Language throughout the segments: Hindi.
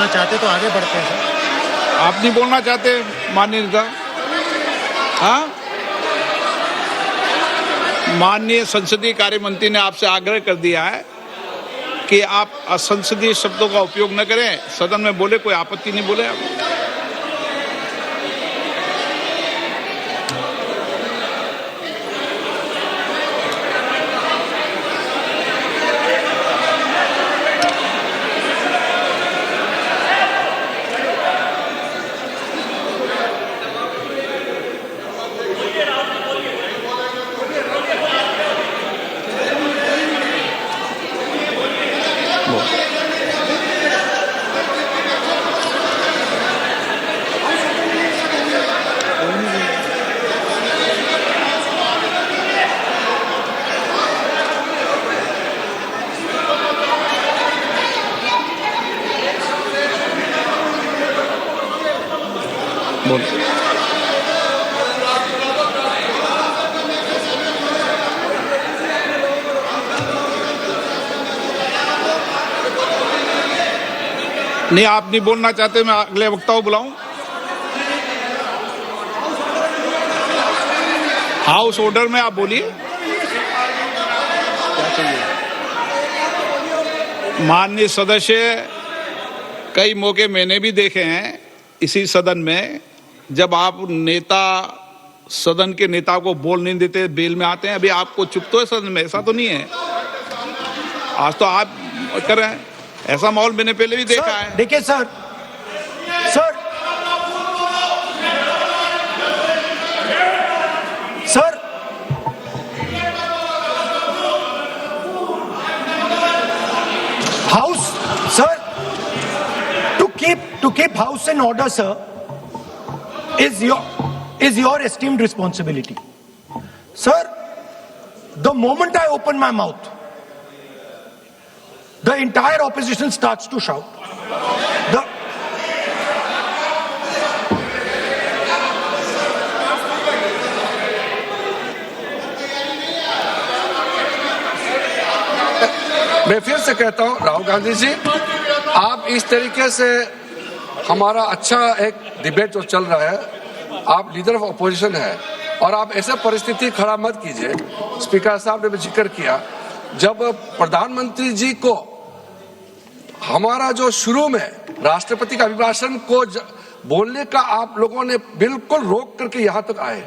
चाहते तो आगे बढ़ते हैं सर। आप नहीं बोलना चाहते माननीय नेता? हाँ, माननीय संसदीय कार्य मंत्री ने आपसे आग्रह कर दिया है कि आप असंसदीय शब्दों का उपयोग न करें, सदन में बोले, कोई आपत्ति नहीं बोले आप। बोल। नहीं, आप नहीं बोलना चाहते, मैं अगले वक्ता को बुलाऊं? हाउस ऑर्डर में आप बोलिए। माननीय सदस्य, कई मौके मैंने भी देखे हैं इसी सदन में, जब आप नेता सदन के नेता को बोल नहीं देते, बेल में आते हैं। अभी आपको चुप तो है सदन में, ऐसा तो नहीं है। आज तो आप कर रहे हैं, ऐसा माहौल मैंने पहले भी देखा है। देखिए sir, house sir, to keep house in order, sir, is your esteemed responsibility. Sir, the moment I open my mouth, the entire opposition starts to shout. मैं फिर से कहता हूं, राहुल गांधी जी, आप इस तरीके से हमारा अच्छा एक डिबेट जो चल रहा है, आप लीडर ऑफ अपोजिशन है और आप ऐसे परिस्थिति खराब मत कीजिए। स्पीकर साहब ने भी जिक्र किया, जब प्रधानमंत्री जी को हमारा जो शुरू में राष्ट्रपति का अभिभाषण को बोलने का आप लोगों ने बिल्कुल रोक करके यहां तक आए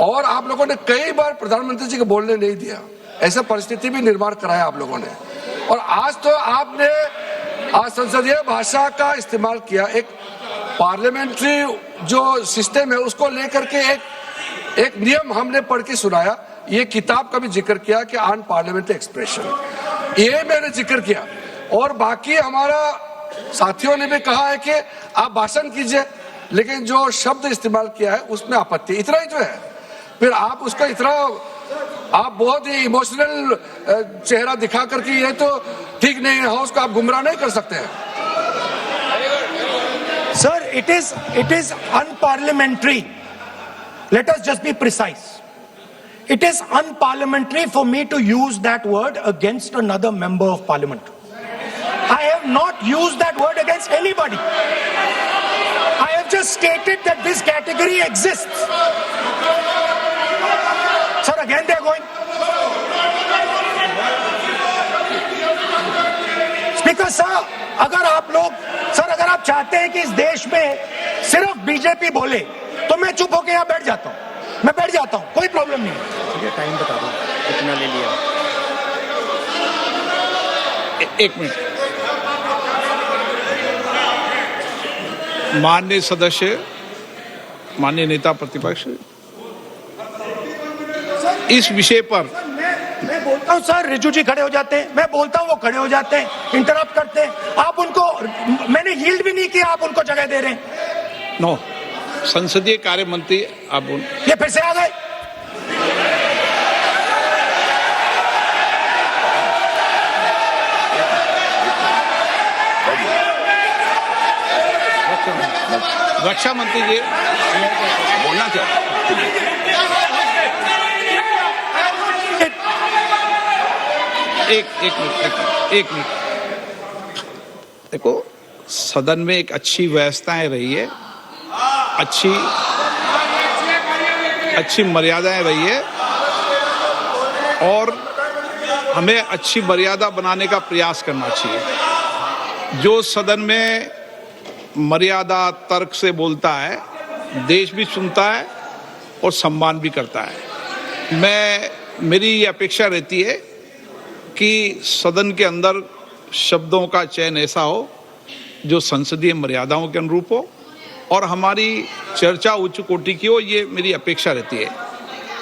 और आप लोगों ने कई बार प्रधानमंत्री जी को बोलने नहीं दिया, ऐसा परिस्थिति भी निर्माण कराया आप लोगों ने। और आज तो आपने आज संसदीय भाषा का इस्तेमाल किया, एक पार्लियामेंट्री जो सिस्टम है उसको लेकर के एक नियम हमने पढ़ के सुनाया। ये किताब का भी जिक्र किया कि अन पार्लियामेंट्री एक्सप्रेशन, ये मैंने जिक्र किया। और बाकी हमारा साथियों ने भी कहा है कि आप भाषण कीजिए, लेकिन जो शब्द इस्तेमाल किया है उसमें आपत्ति, इतना ही जो है। फिर आप उसका इतना आप बहुत ही इमोशनल चेहरा दिखा करके ये तो ठीक नहीं है, हाउस को आप गुमराह नहीं कर सकते हैं। Sir, it is unparliamentary. Let us just be precise. It is unparliamentary for me to use that word against another member of parliament. I have not used that word against anybody. I have just stated that this category exists. Sir, again they are going. Speaker sir, अगर आप चाहते हैं कि इस देश में सिर्फ बीजेपी बोले तो मैं चुप होकर यहाँ बैठ जाता हूँ, मैं बैठ जाता हूँ, कोई प्रॉब्लम नहीं है। ठीक है, टाइम बता दो कितना ले लिया। एक मिनट। माननीय सदस्य, माननीय नेता प्रतिपक्ष, इस विषय पर मैं बोलता हूं सर, रिजू जी खड़े हो जाते हैं, मैं बोलता हूं वो खड़े हो जाते हैं, इंटरप्ट करते हैं। आप उनको, मैंने यील्ड भी नहीं किया, आप उनको जगह दे रहे हैं। नो, संसदीय कार्य मंत्री आप ये फिर से आ गए। रक्षा मंत्री जी बोलना चाहते। एक मिनट देखो, सदन में एक अच्छी व्यवस्थाएं रही है, अच्छी मर्यादाएं रही है और हमें अच्छी मर्यादा बनाने का प्रयास करना चाहिए। जो सदन में मर्यादा तर्क से बोलता है, देश भी सुनता है और सम्मान भी करता है। मेरी ये अपेक्षा रहती है कि सदन के अंदर शब्दों का चयन ऐसा हो जो संसदीय मर्यादाओं के अनुरूप हो और हमारी चर्चा उच्च कोटि की हो, ये मेरी अपेक्षा रहती है।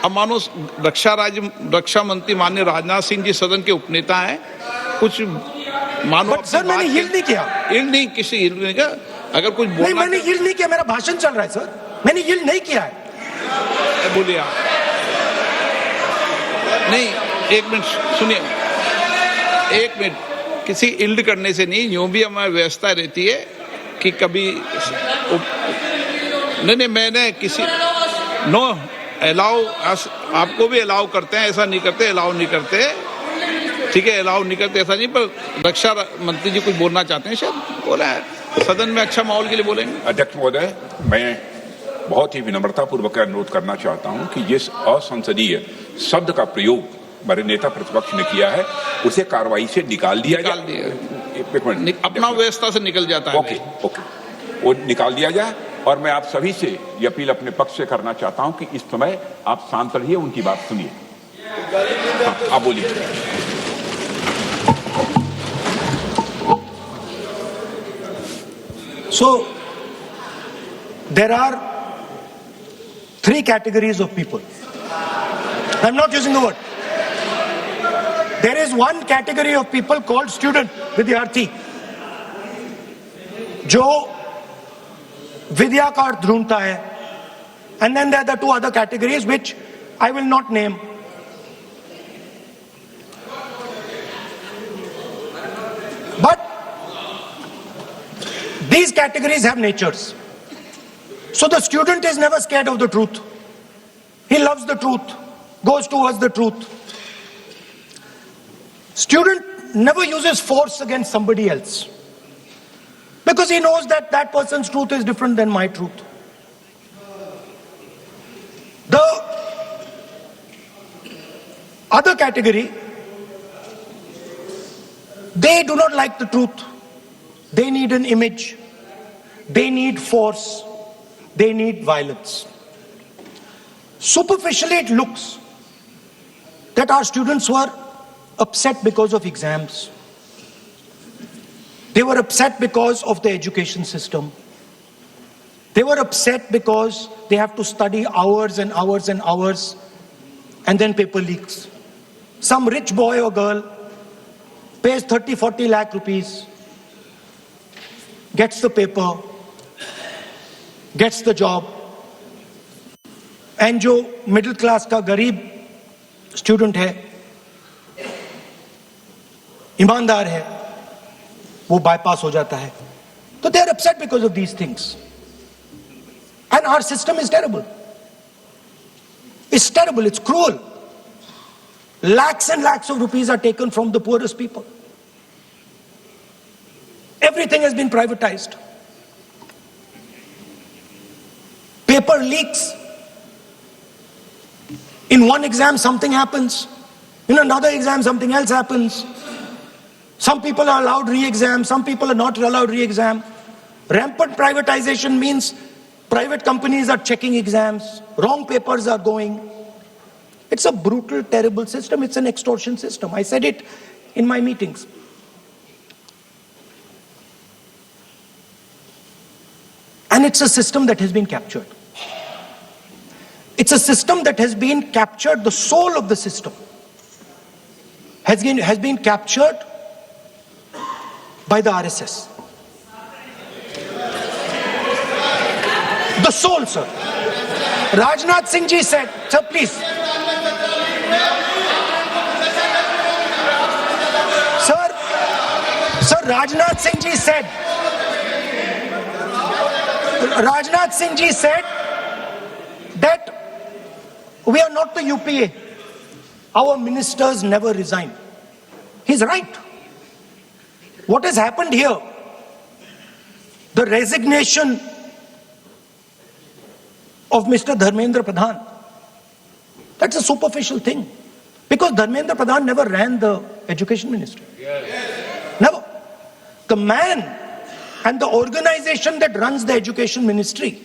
अब मानो रक्षा मंत्री माननीय राजनाथ सिंह जी सदन के उपनेता हैं, कुछ मानो सर मैंने यील्ड नहीं किया, यील्ड नहीं किया। अगर कुछ बोलना नहीं, मैंने यील्ड नहीं किया, मेरा भाषण चल रहा है सर, मैंने यील्ड नहीं किया है। बोलिए आप। नहीं, एक मिनट सुनिए, एक मिनट। किसी इल्ड करने से नहीं, यूं भी हमारी व्यवस्था रहती है कि कभी नहीं मैंने किसी नो अलाउ, आपको भी अलाउ करते हैं, ऐसा नहीं करते, अलाउ नहीं करते, ठीक है, अलाउ नहीं करते ऐसा नहीं। पर रक्षा मंत्री जी कुछ बोलना चाहते हैं, शायद बोला है सदन में अच्छा माहौल के लिए बोलेंगे। अध्यक्ष महोदय, मैं बहुत ही विनम्रतापूर्वक अनुरोध करना चाहता हूं कि जिस असंसदीय शब्द का प्रयोग हमारे नेता प्रतिपक्ष ने किया है उसे कार्रवाई से निकाल दिया जाए। अपना व्यवस्था से निकल जाता है। ओके, वो निकाल दिया जाए। और मैं आप सभी से ये अपील अपने पक्ष से करना चाहता हूं कि इस समय आप शांत रहिए, उनकी बात सुनिए। आप बोलिए। So, there are 3 categories of people. I'm not using the word. There is one category of people called student, विद्यार्थी, जो विद्या का अर्थ ढूंढता है. And then there are the 2 other categories which I will not name. But these categories have natures. So the student is never scared of the truth. He loves the truth, goes towards the truth. Student never uses force against somebody else because he knows that that person's truth is different than my truth. The other category, they do not like the truth. They need an image. They need force. They need violence. Superficially, it looks that our students were upset because of exams. They were upset because of the education system. They were upset because they have to study hours and hours and hours, and then paper leaks. Some rich boy or girl pays 30-40 lakh rupees, gets the paper, gets the job, and जो middle class का गरीब student है, ईमानदार है, वो bypass हो जाता है. So they are upset because of these things. And our system is terrible. It's terrible, it's cruel. Lakhs and lakhs of rupees are taken from the poorest people. Everything has been privatized. Paper leaks. In one exam something happens. In another exam something else happens. Some people are allowed re-exam, some people are not allowed re-exam. Rampant privatization means private companies are checking exams, wrong papers are going. It's a brutal, terrible system. It's an extortion system. I said it in my meetings. And it's a system that has been captured. It's a system that has been captured, the soul of the system has been captured by the RSS. The soul, sir. Rajnath Singh ji said, sir, please. Sir, Rajnath Singh ji said that we are not the UPA. Our ministers never resign. He's right. What has happened here the resignation of Mr. Dharmendra Pradhan. That's a superficial thing. Because Dharmendra Pradhan never ran the education ministry. Never. The man and the organization that runs the education ministry